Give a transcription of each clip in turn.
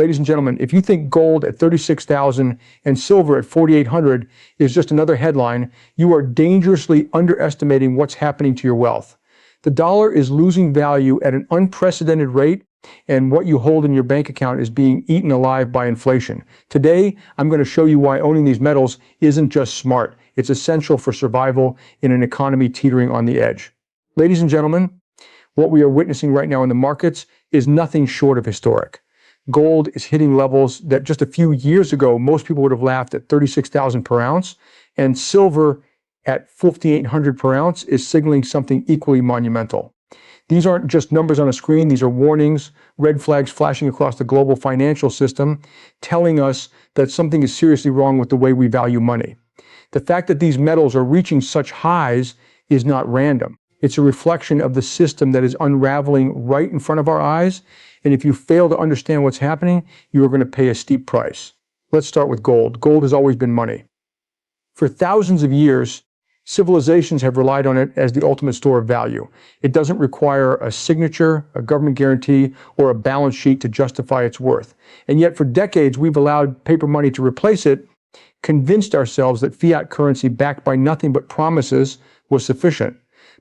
Ladies and gentlemen, if you think gold at 36,000 and silver at 4,800 is just another headline, you are dangerously underestimating what's happening to your wealth. The dollar is losing value at an unprecedented rate, and what you hold in your bank account is being eaten alive by inflation. Today, I'm going to show you why owning these metals isn't just smart. It's essential for survival in an economy teetering on the edge. Ladies and gentlemen, what we are witnessing right now in the markets is nothing short of historic. Gold is hitting levels that just a few years ago, most people would have laughed at 36,000 per ounce, and silver at 5,800 per ounce is signaling something equally monumental. These aren't just numbers on a screen, these are warnings, red flags flashing across the global financial system, telling us that something is seriously wrong with the way we value money. The fact that these metals are reaching such highs is not random. It's a reflection of the system that is unraveling right in front of our eyes, and if you fail to understand what's happening, you are going to pay a steep price. Let's start with gold. Gold has always been money. For thousands of years, civilizations have relied on it as the ultimate store of value. It doesn't require a signature, a government guarantee, or a balance sheet to justify its worth. And yet for decades, we've allowed paper money to replace it, convinced ourselves that fiat currency backed by nothing but promises was sufficient.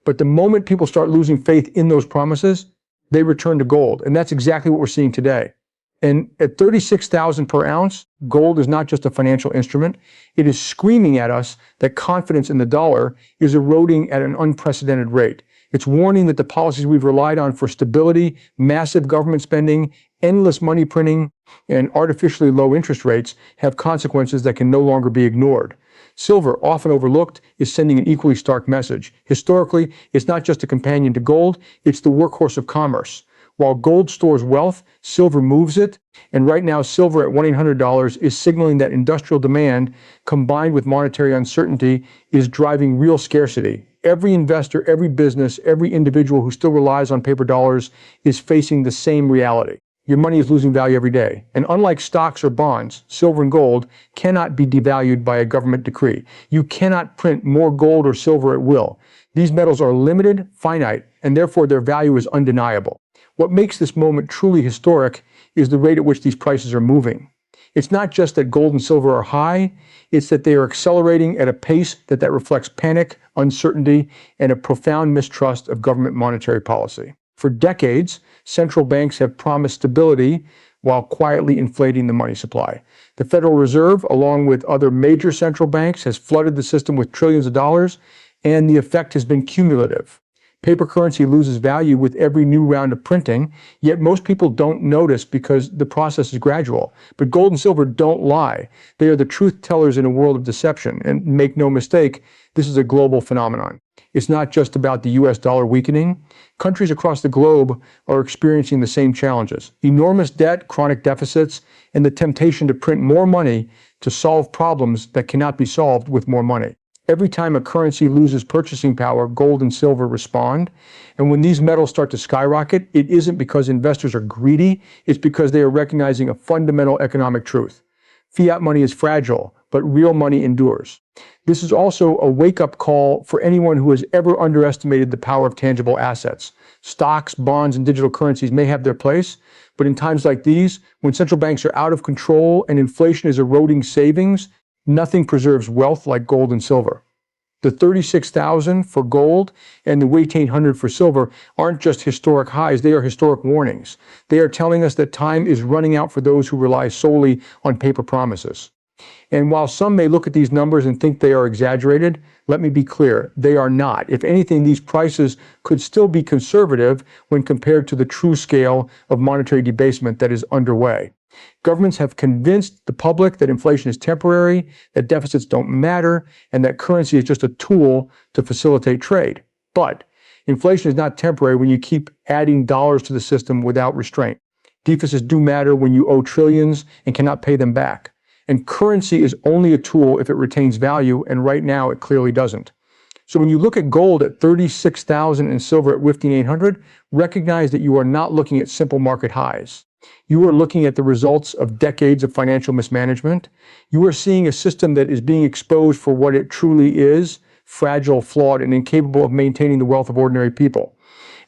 But the moment people start losing faith in those promises, they return to gold. And that's exactly what we're seeing today. And at 36,000 per ounce, gold is not just a financial instrument. It is screaming at us that confidence in the dollar is eroding at an unprecedented rate. It's warning that the policies we've relied on for stability, massive government spending, endless money printing, and artificially low interest rates have consequences that can no longer be ignored. Silver, often overlooked, is sending an equally stark message. Historically, it's not just a companion to gold, it's the workhorse of commerce. While gold stores wealth, silver moves it, and right now silver at $1,800 is signaling that industrial demand, combined with monetary uncertainty, is driving real scarcity. Every investor, every business, every individual who still relies on paper dollars is facing the same reality. Your money is losing value every day. And unlike stocks or bonds, silver and gold cannot be devalued by a government decree. You cannot print more gold or silver at will. These metals are limited, finite, and therefore their value is undeniable. What makes this moment truly historic is the rate at which these prices are moving. It's not just that gold and silver are high, it's that they are accelerating at a pace that reflects panic, uncertainty, and a profound mistrust of government monetary policy. For decades, central banks have promised stability while quietly inflating the money supply. The Federal Reserve, along with other major central banks, has flooded the system with trillions of dollars, and the effect has been cumulative. Paper currency loses value with every new round of printing, yet most people don't notice because the process is gradual. But gold and silver don't lie. They are the truth tellers in a world of deception. And make no mistake, this is a global phenomenon. It's not just about the US dollar weakening. Countries across the globe are experiencing the same challenges. Enormous debt, chronic deficits, and the temptation to print more money to solve problems that cannot be solved with more money. Every time a currency loses purchasing power, gold and silver respond. And when these metals start to skyrocket, it isn't because investors are greedy, it's because they are recognizing a fundamental economic truth. Fiat money is fragile, but real money endures. This is also a wake-up call for anyone who has ever underestimated the power of tangible assets. Stocks, bonds, and digital currencies may have their place, but in times like these, when central banks are out of control and inflation is eroding savings, nothing preserves wealth like gold and silver. The 36,000 for gold and the 1,800 for silver aren't just historic highs, they are historic warnings. They are telling us that time is running out for those who rely solely on paper promises. And while some may look at these numbers and think they are exaggerated, let me be clear, they are not. If anything, these prices could still be conservative when compared to the true scale of monetary debasement that is underway. Governments have convinced the public that inflation is temporary, that deficits don't matter, and that currency is just a tool to facilitate trade. But inflation is not temporary when you keep adding dollars to the system without restraint. Deficits do matter when you owe trillions and cannot pay them back. And currency is only a tool if it retains value, and right now it clearly doesn't. So when you look at gold at 36,000 and silver at 15,800, recognize that you are not looking at simple market highs. You are looking at the results of decades of financial mismanagement. You are seeing a system that is being exposed for what it truly is, fragile, flawed, and incapable of maintaining the wealth of ordinary people.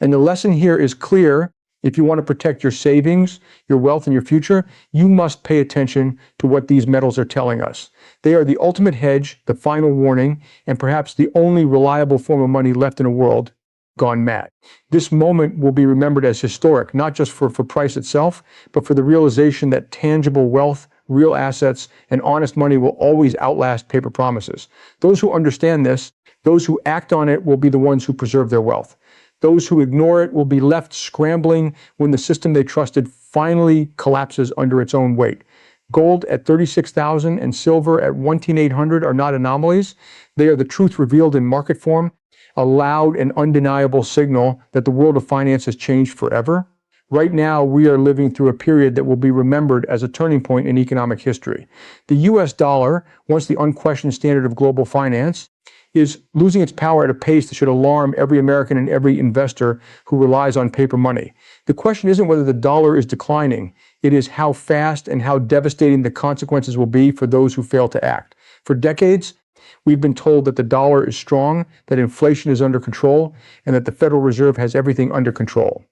And the lesson here is clear. If you want to protect your savings, your wealth, and your future, you must pay attention to what these metals are telling us. They are the ultimate hedge, the final warning, and perhaps the only reliable form of money left in a world gone mad. This moment will be remembered as historic, not just for price itself, but for the realization that tangible wealth, real assets, and honest money will always outlast paper promises. Those who understand this, those who act on it, will be the ones who preserve their wealth. Those who ignore it will be left scrambling when the system they trusted finally collapses under its own weight. Gold at 36,000 and silver at 18,800 are not anomalies. They are the truth revealed in market form, a loud and undeniable signal that the world of finance has changed forever. Right now, we are living through a period that will be remembered as a turning point in economic history. The US dollar, once the unquestioned standard of global finance, is losing its power at a pace that should alarm every American and every investor who relies on paper money. The question isn't whether the dollar is declining. It is how fast and how devastating the consequences will be for those who fail to act. For decades, we've been told that the dollar is strong, that inflation is under control, and that the Federal Reserve has everything under control.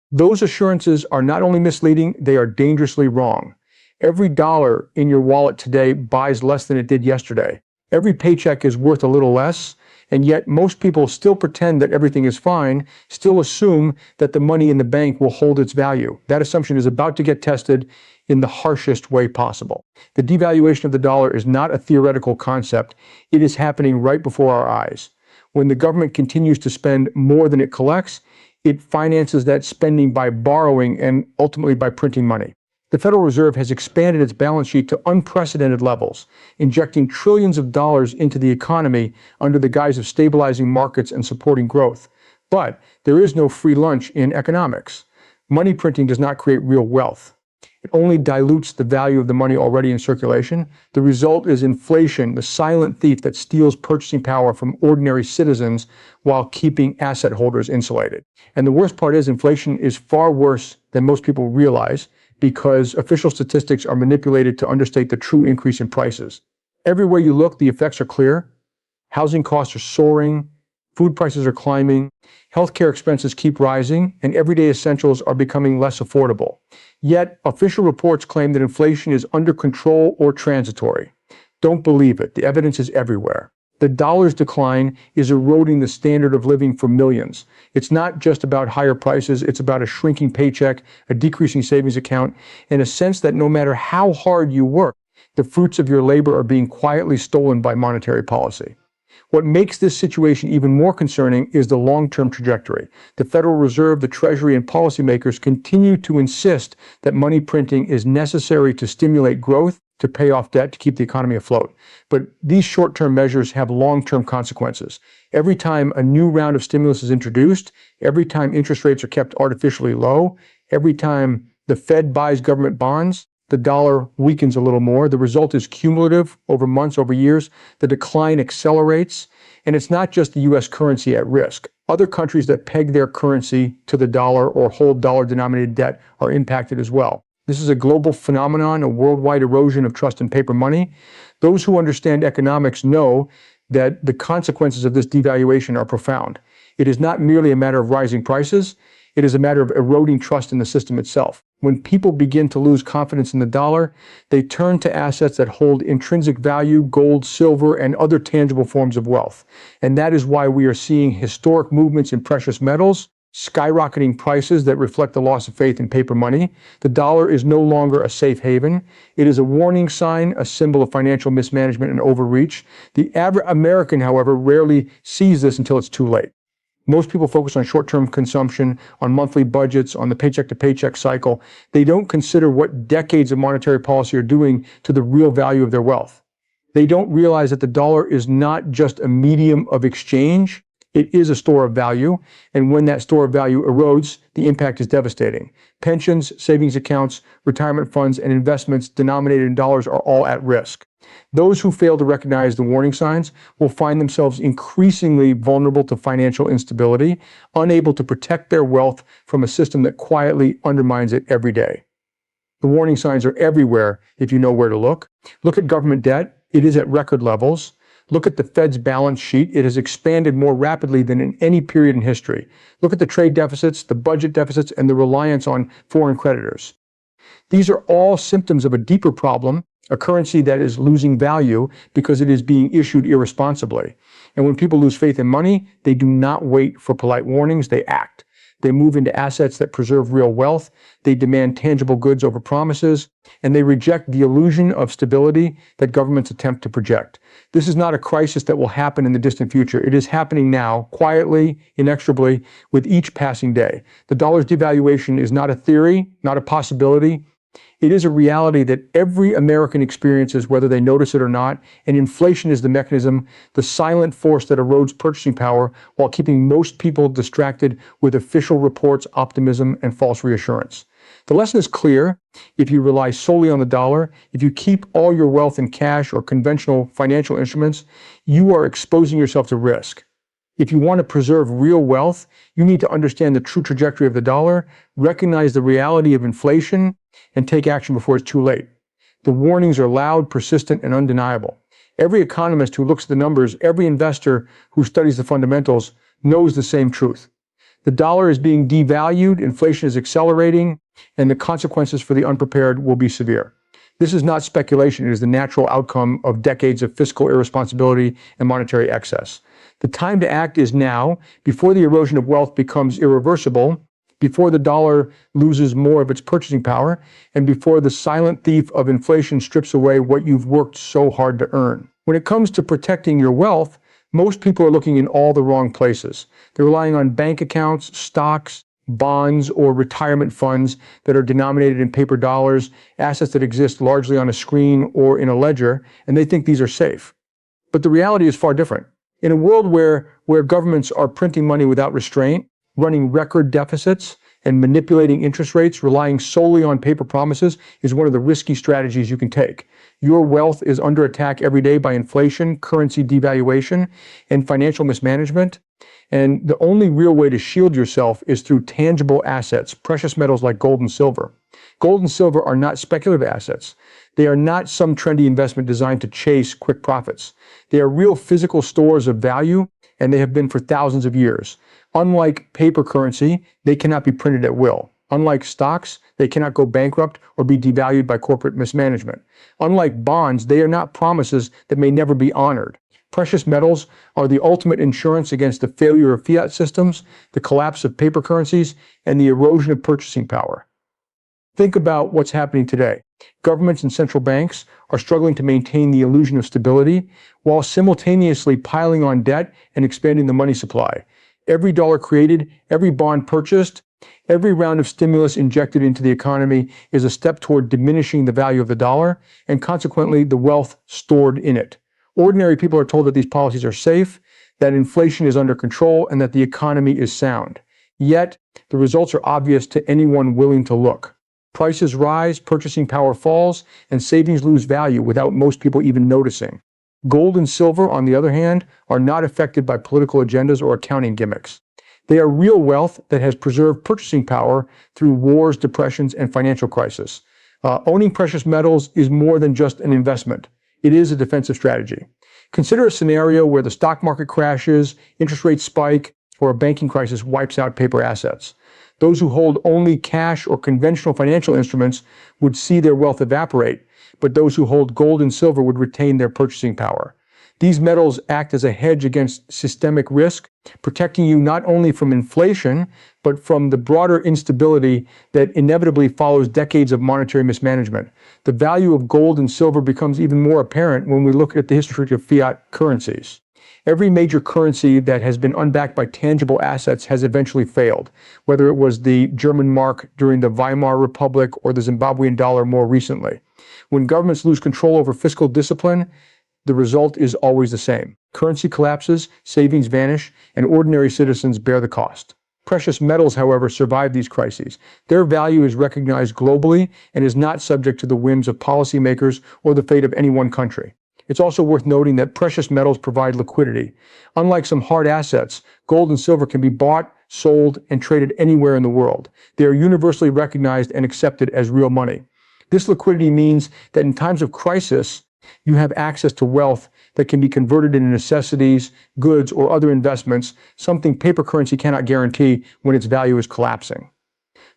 Those assurances are not only misleading, they are dangerously wrong. Every dollar in your wallet today buys less than it did yesterday. Every paycheck is worth a little less, and yet most people still pretend that everything is fine, still assume that the money in the bank will hold its value. That assumption is about to get tested in the harshest way possible. The devaluation of the dollar is not a theoretical concept. It is happening right before our eyes. When the government continues to spend more than it collects, it finances that spending by borrowing and ultimately by printing money. The Federal Reserve has expanded its balance sheet to unprecedented levels, injecting trillions of dollars into the economy under the guise of stabilizing markets and supporting growth. But there is no free lunch in economics. Money printing does not create real wealth. It only dilutes the value of the money already in circulation. The result is inflation, the silent thief that steals purchasing power from ordinary citizens while keeping asset holders insulated. And the worst part is inflation is far worse than most people realize, because official statistics are manipulated to understate the true increase in prices. Everywhere you look, the effects are clear. Housing costs are soaring, food prices are climbing, healthcare expenses keep rising, and everyday essentials are becoming less affordable. Yet, official reports claim that inflation is under control or transitory. Don't believe it. The evidence is everywhere. The dollar's decline is eroding the standard of living for millions. It's not just about higher prices, it's about a shrinking paycheck, a decreasing savings account, and a sense that no matter how hard you work, the fruits of your labor are being quietly stolen by monetary policy. What makes this situation even more concerning is the long-term trajectory. The Federal Reserve, the Treasury, and policymakers continue to insist that money printing is necessary to stimulate growth, to pay off debt, to keep the economy afloat. But these short-term measures have long-term consequences. Every time a new round of stimulus is introduced, every time interest rates are kept artificially low, every time the Fed buys government bonds, the dollar weakens a little more. The result is cumulative over months, over years. The decline accelerates, and it's not just the U.S. currency at risk. Other countries that peg their currency to the dollar or hold dollar-denominated debt are impacted as well. This is a global phenomenon, a worldwide erosion of trust in paper money. Those who understand economics know that the consequences of this devaluation are profound. It is not merely a matter of rising prices. It is a matter of eroding trust in the system itself. When people begin to lose confidence in the dollar, they turn to assets that hold intrinsic value, gold, silver, and other tangible forms of wealth. And that is why we are seeing historic movements in precious metals, skyrocketing prices that reflect the loss of faith in paper money. The dollar is no longer a safe haven. It is a warning sign, a symbol of financial mismanagement and overreach. The average American, however, rarely sees this until it's too late. Most people focus on short-term consumption, on monthly budgets, on the paycheck-to-paycheck cycle. They don't consider what decades of monetary policy are doing to the real value of their wealth. They don't realize that the dollar is not just a medium of exchange. It is a store of value, and when that store of value erodes, the impact is devastating. Pensions, savings accounts, retirement funds, and investments denominated in dollars are all at risk. Those who fail to recognize the warning signs will find themselves increasingly vulnerable to financial instability, unable to protect their wealth from a system that quietly undermines it every day. The warning signs are everywhere if you know where to look. Look at government debt. It is at record levels. Look at the Fed's balance sheet. It has expanded more rapidly than in any period in history. Look at the trade deficits, the budget deficits, and the reliance on foreign creditors. These are all symptoms of a deeper problem, a currency that is losing value because it is being issued irresponsibly. And when people lose faith in money, they do not wait for polite warnings, they act. They move into assets that preserve real wealth, they demand tangible goods over promises, and they reject the illusion of stability that governments attempt to project. This is not a crisis that will happen in the distant future. It is happening now, quietly, inexorably, with each passing day. The dollar's devaluation is not a theory, not a possibility. It is a reality that every American experiences, whether they notice it or not, and inflation is the mechanism, the silent force that erodes purchasing power while keeping most people distracted with official reports, optimism, and false reassurance. The lesson is clear. If you rely solely on the dollar, if you keep all your wealth in cash or conventional financial instruments, you are exposing yourself to risk. If you want to preserve real wealth, you need to understand the true trajectory of the dollar, recognize the reality of inflation, and take action before it's too late. The warnings are loud, persistent, and undeniable. Every economist who looks at the numbers, every investor who studies the fundamentals knows the same truth. The dollar is being devalued, inflation is accelerating, and the consequences for the unprepared will be severe. This is not speculation. It is the natural outcome of decades of fiscal irresponsibility and monetary excess. The time to act is now, before the erosion of wealth becomes irreversible, before the dollar loses more of its purchasing power, and before the silent thief of inflation strips away what you've worked so hard to earn. When it comes to protecting your wealth, most people are looking in all the wrong places. They're relying on bank accounts, stocks, bonds, or retirement funds that are denominated in paper dollars, assets that exist largely on a screen or in a ledger, and they think these are safe. But the reality is far different. In a world where governments are printing money without restraint, running record deficits, and manipulating interest rates, relying solely on paper promises is one of the risky strategies you can take. Your wealth is under attack every day by inflation, currency devaluation, and financial mismanagement. And the only real way to shield yourself is through tangible assets, precious metals like gold and silver. Gold and silver are not speculative assets. They are not some trendy investment designed to chase quick profits. They are real physical stores of value, and they have been for thousands of years. Unlike paper currency, they cannot be printed at will. Unlike stocks, they cannot go bankrupt or be devalued by corporate mismanagement. Unlike bonds, they are not promises that may never be honored. Precious metals are the ultimate insurance against the failure of fiat systems, the collapse of paper currencies, and the erosion of purchasing power. Think about what's happening today. Governments and central banks are struggling to maintain the illusion of stability while simultaneously piling on debt and expanding the money supply. Every dollar created, every bond purchased, every round of stimulus injected into the economy is a step toward diminishing the value of the dollar and consequently the wealth stored in it. Ordinary people are told that these policies are safe, that inflation is under control, and that the economy is sound. Yet, the results are obvious to anyone willing to look. Prices rise, purchasing power falls, and savings lose value without most people even noticing. Gold and silver, on the other hand, are not affected by political agendas or accounting gimmicks. They are real wealth that has preserved purchasing power through wars, depressions, and financial crisis. Owning precious metals is more than just an investment. It is a defensive strategy. Consider a scenario where the stock market crashes, interest rates spike, or a banking crisis wipes out paper assets. Those who hold only cash or conventional financial instruments would see their wealth evaporate, but those who hold gold and silver would retain their purchasing power. These metals act as a hedge against systemic risk, protecting you not only from inflation, but from the broader instability that inevitably follows decades of monetary mismanagement. The value of gold and silver becomes even more apparent when we look at the history of fiat currencies. Every major currency that has been unbacked by tangible assets has eventually failed, whether it was the German mark during the Weimar Republic or the Zimbabwean dollar more recently. When governments lose control over fiscal discipline, the result is always the same. Currency collapses, savings vanish, and ordinary citizens bear the cost. Precious metals, however, survive these crises. Their value is recognized globally and is not subject to the whims of policymakers or the fate of any one country. It's also worth noting that precious metals provide liquidity. Unlike some hard assets, gold and silver can be bought, sold, and traded anywhere in the world. They are universally recognized and accepted as real money. This liquidity means that in times of crisis, You have access to wealth that can be converted into necessities, goods, or other investments, something paper currency cannot guarantee when its value is collapsing.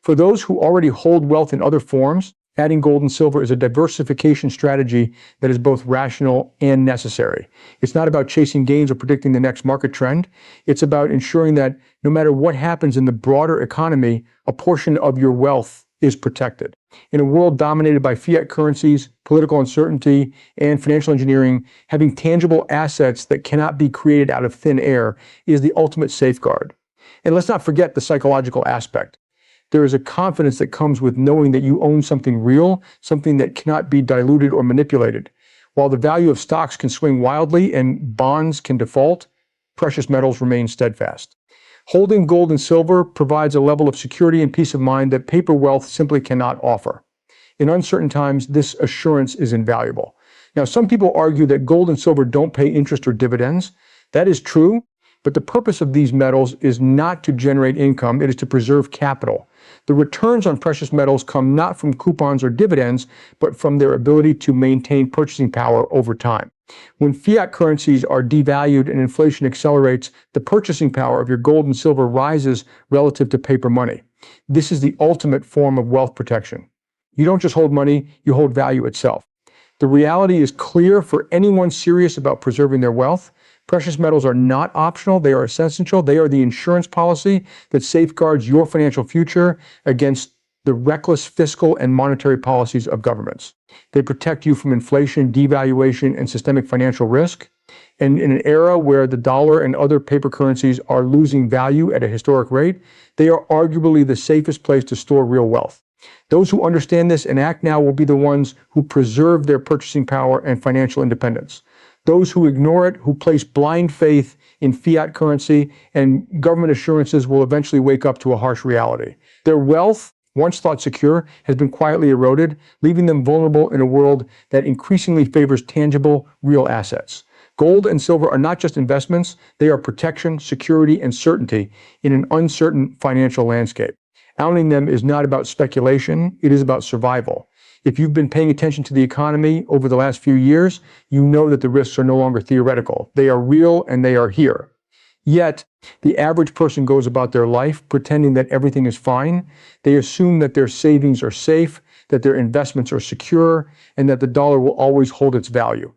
For those who already hold wealth in other forms, adding gold and silver is a diversification strategy that is both rational and necessary. It's not about chasing gains or predicting the next market trend. It's about ensuring that no matter what happens in the broader economy, a portion of your wealth is protected. In a world dominated by fiat currencies, political uncertainty, and financial engineering, having tangible assets that cannot be created out of thin air is the ultimate safeguard. And let's not forget the psychological aspect. There is a confidence that comes with knowing that you own something real, something that cannot be diluted or manipulated. While the value of stocks can swing wildly and bonds can default, precious metals remain steadfast. Holding gold and silver provides a level of security and peace of mind that paper wealth simply cannot offer. In uncertain times, this assurance is invaluable. Now, some people argue that gold and silver don't pay interest or dividends. That is true, but the purpose of these metals is not to generate income, it is to preserve capital. The returns on precious metals come not from coupons or dividends, but from their ability to maintain purchasing power over time. When fiat currencies are devalued and inflation accelerates, the purchasing power of your gold and silver rises relative to paper money. This is the ultimate form of wealth protection. You don't just hold money, you hold value itself. The reality is clear for anyone serious about preserving their wealth. Precious metals are not optional, they are essential. They are the insurance policy that safeguards your financial future against the reckless fiscal and monetary policies of governments. They protect you from inflation, devaluation, and systemic financial risk. And in an era where the dollar and other paper currencies are losing value at a historic rate, they are arguably the safest place to store real wealth. Those who understand this and act now will be the ones who preserve their purchasing power and financial independence. Those who ignore it, who place blind faith in fiat currency and government assurances will eventually wake up to a harsh reality. Their wealth, once thought secure, has been quietly eroded, leaving them vulnerable in a world that increasingly favors tangible, real assets. Gold and silver are not just investments, they are protection, security, and certainty in an uncertain financial landscape. Owning them is not about speculation, it is about survival. If you've been paying attention to the economy over the last few years, you know that the risks are no longer theoretical. They are real and they are here. Yet, the average person goes about their life pretending that everything is fine. They assume that their savings are safe, that their investments are secure, and that the dollar will always hold its value.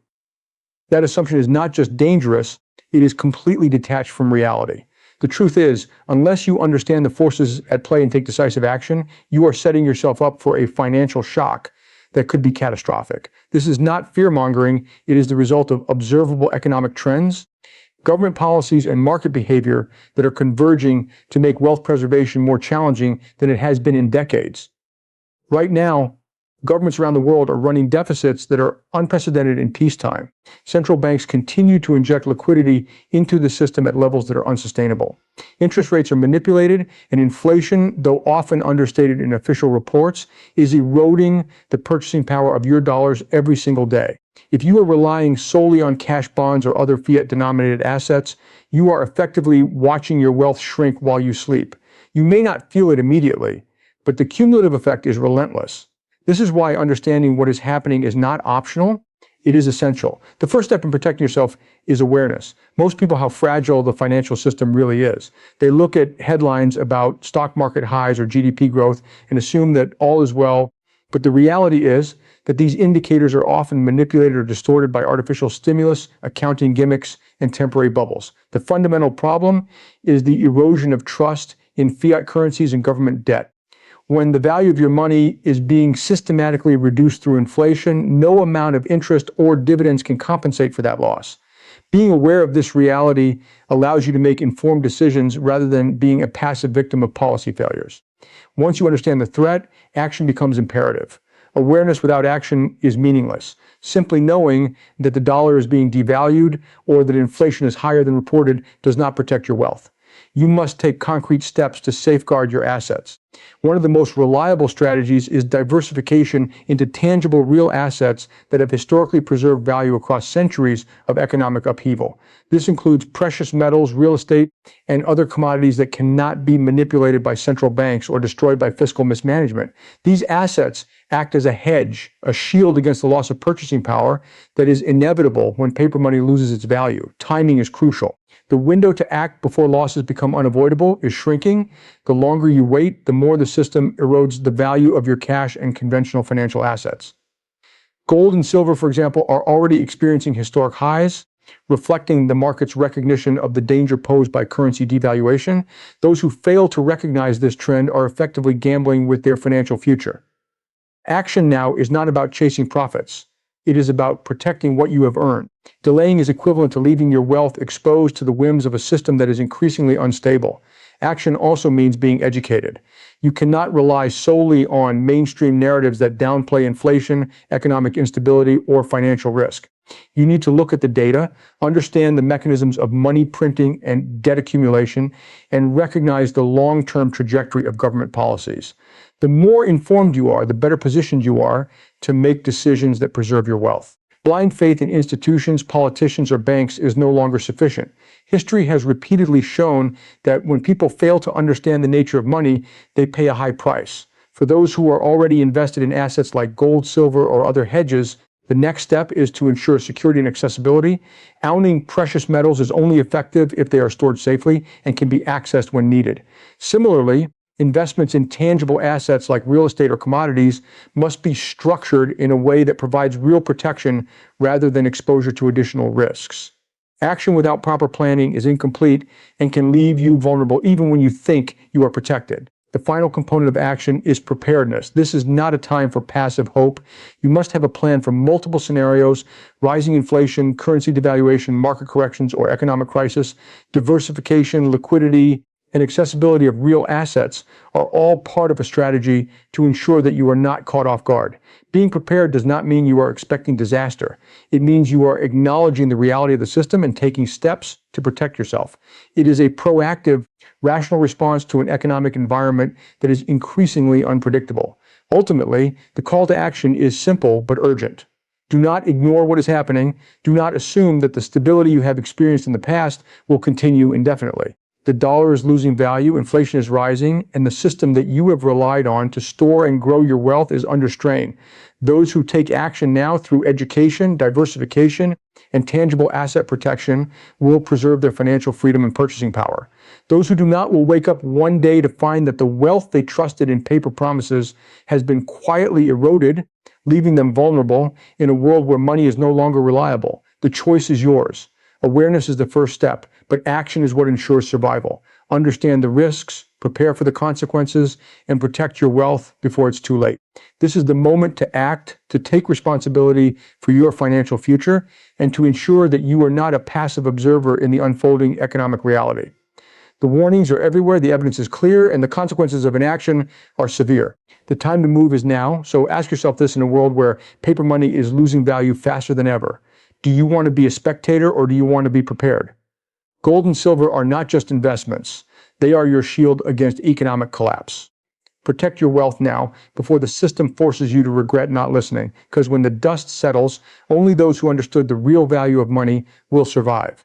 That assumption is not just dangerous, it is completely detached from reality. The truth is, unless you understand the forces at play and take decisive action, you are setting yourself up for a financial shock that could be catastrophic. This is not fear-mongering, it is the result of observable economic trends, government policies, and market behavior that are converging to make wealth preservation more challenging than it has been in decades. Right now, governments around the world are running deficits that are unprecedented in peacetime. Central banks continue to inject liquidity into the system at levels that are unsustainable. Interest rates are manipulated, and inflation, though often understated in official reports, is eroding the purchasing power of your dollars every single day. If you are relying solely on cash bonds or other fiat-denominated assets, you are effectively watching your wealth shrink while you sleep. You may not feel it immediately, but the cumulative effect is relentless. This is why understanding what is happening is not optional, it is essential. The first step in protecting yourself is awareness. Most people how fragile the financial system really is. They look at headlines about stock market highs or GDP growth and assume that all is well, but the reality is that these indicators are often manipulated or distorted by artificial stimulus, accounting gimmicks, and temporary bubbles. The fundamental problem is the erosion of trust in fiat currencies and government debt. When the value of your money is being systematically reduced through inflation, no amount of interest or dividends can compensate for that loss. Being aware of this reality allows you to make informed decisions rather than being a passive victim of policy failures. Once you understand the threat, action becomes imperative. Awareness without action is meaningless. Simply knowing that the dollar is being devalued or that inflation is higher than reported does not protect your wealth. you must take concrete steps to safeguard your assets. One of the most reliable strategies is diversification into tangible real assets that have historically preserved value across centuries of economic upheaval. This includes precious metals, real estate, and other commodities that cannot be manipulated by central banks or destroyed by fiscal mismanagement. These assets act as a hedge, a shield against the loss of purchasing power that is inevitable when paper money loses its value. Timing is crucial. The window to act before losses become unavoidable is shrinking. The longer you wait, the more the system erodes the value of your cash and conventional financial assets. Gold and silver, for example, are already experiencing historic highs, reflecting the market's recognition of the danger posed by currency devaluation. Those who fail to recognize this trend are effectively gambling with their financial future. Action now is not about chasing profits. It is about protecting what you have earned. Delaying is equivalent to leaving your wealth exposed to the whims of a system that is increasingly unstable. Action also means being educated. You cannot rely solely on mainstream narratives that downplay inflation, economic instability, or financial risk. You need to look at the data, understand the mechanisms of money printing and debt accumulation, and recognize the long-term trajectory of government policies. The more informed you are, the better positioned you are to make decisions that preserve your wealth. Blind faith in institutions, politicians, or banks is no longer sufficient. History has repeatedly shown that when people fail to understand the nature of money, they pay a high price. For those who are already invested in assets like gold, silver, or other hedges, the next step is to ensure security and accessibility. Owning precious metals is only effective if they are stored safely and can be accessed when needed. Similarly, investments in tangible assets like real estate or commodities must be structured in a way that provides real protection rather than exposure to additional risks. Action without proper planning is incomplete and can leave you vulnerable even when you think you are protected. The final component of action is preparedness. This is not a time for passive hope. You must have a plan for multiple scenarios: rising inflation, currency devaluation, market corrections, or economic crisis. Diversification, liquidity, and accessibility of real assets are all part of a strategy to ensure that you are not caught off guard. Being prepared does not mean you are expecting disaster. It means you are acknowledging the reality of the system and taking steps to protect yourself. It is a proactive, rational response to an economic environment that is increasingly unpredictable. Ultimately, the call to action is simple but urgent. Do not ignore what is happening. Do not assume that the stability you have experienced in the past will continue indefinitely. The dollar is losing value, inflation is rising, and the system that you have relied on to store and grow your wealth is under strain. Those who take action now through education, diversification, and tangible asset protection will preserve their financial freedom and purchasing power. Those who do not will wake up one day to find that the wealth they trusted in paper promises has been quietly eroded, leaving them vulnerable in a world where money is no longer reliable. The choice is yours. Awareness is the first step, but action is what ensures survival. Understand the risks, prepare for the consequences, and protect your wealth before it's too late. This is the moment to act, to take responsibility for your financial future, and to ensure that you are not a passive observer in the unfolding economic reality. The warnings are everywhere, the evidence is clear, and the consequences of inaction are severe. The time to move is now, so ask yourself this in a world where paper money is losing value faster than ever. Do you want to be a spectator or do you want to be prepared? Gold and silver are not just investments. They are your shield against economic collapse. Protect your wealth now before the system forces you to regret not listening, because when the dust settles, only those who understood the real value of money will survive.